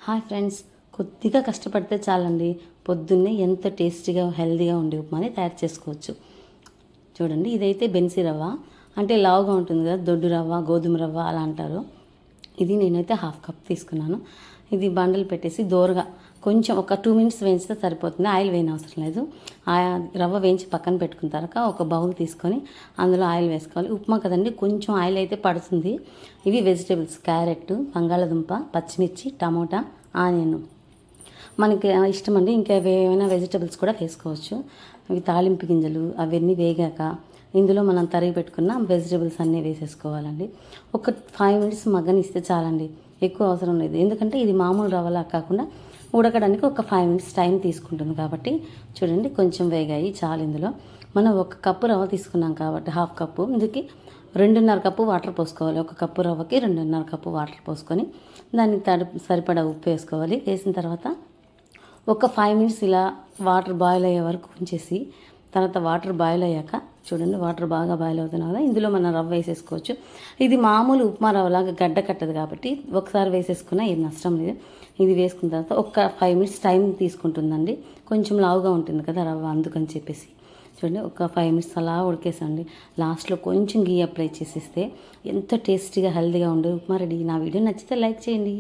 Hi friends, కొద్దిగా కష్టపడితే చాలండి. పొద్దున్నే ఎంత టేస్టీగా హెల్తీగా ఉండే ఉప్మాని తయారు చేసుకోవచ్చు. చూడండి, ఇదైతే బెన్సీ రవ్వ, అంటే లావుగా ఉంటుంది కదా, దొడ్డు రవ్వ, గోధుమ రవ్వ అలా అంటారు. ఇది నేనైతే హాఫ్ కప్ తీసుకున్నాను. ఇది బండలు పెట్టేసి దోరగా కొంచెం ఒక 2 మినిట్స్ వేయించితే సరిపోతుంది. ఆయిల్ వేయని అవసరం లేదు. ఆ రవ్వ వేయించి పక్కన పెట్టుకున్న తర్వాత ఒక బౌల్ తీసుకొని అందులో ఆయిల్ వేసుకోవాలి. ఉప్మా కదండి, కొంచెం ఆయిల్ అయితే పడుతుంది. ఇవి వెజిటేబుల్స్: క్యారెట్, బంగాళదుంప, పచ్చిమిర్చి, టమోటా, ఆనియన్. మనకి ఇష్టం అండి, ఇంకా ఏమైనా వెజిటేబుల్స్ కూడా వేసుకోవచ్చు. అవి తాలింపు గింజలు అవన్నీ వేగాక ఇందులో మనం తరిగి పెట్టుకున్న వెజిటేబుల్స్ అన్నీ వేసేసుకోవాలండి. ఒక 5 మినిట్స్ మగ్గనిస్తే చాలండి, ఎక్కువ అవసరం లేదు. ఎందుకంటే ఇది మామూలు రవ్వలా కాకుండా ఉడకడానికి ఒక 5 మినిట్స్ టైం తీసుకుంటుంది కాబట్టి. చూడండి, కొంచెం వేగాయి చాలు. ఇందులో మనం 1 కప్పు రవ్వ తీసుకున్నాం కాబట్టి హాఫ్ కప్పు, ఇందుకు 2.5 కప్పు వాటర్ పోసుకోవాలి. 1 కప్పు రవ్వకి 2.5 కప్పు వాటర్ పోసుకొని దానికి సరిపడా ఉప్పు వేసుకోవాలి. వేసిన తర్వాత ఒక 5 మినిట్స్ ఇలా వాటర్ బాయిల్ అయ్యే వరకు ఉంచేసి తర్వాత వాటర్ బాయిల్ అయ్యాక చూడండి, వాటర్ బాగా బాయిల్ అవుతున్నాయి కదా, ఇందులో మనం రవ్వ వేసేసుకోవచ్చు. ఇది మామూలు ఉప్మా రవ్వలాగా గడ్డ కట్టదు కాబట్టి ఒకసారి వేసేసుకున్నా ఏం నష్టం లేదు. ఇది వేసుకున్న తర్వాత ఒక 5 మినిట్స్ టైం తీసుకుంటుందండి. కొంచెం లావుగా ఉంటుంది కదా రవ్వ, అందుకని చెప్పేసి. చూడండి, ఒక 5 మినిట్స్ అలా ఉడికేసండి. లాస్ట్లో కొంచెం గీ అప్లై చేసేస్తే ఎంత టేస్టీగా హెల్తీగా ఉండే ఉప్మా రెడీ. నా వీడియో నచ్చితే లైక్ చేయండి.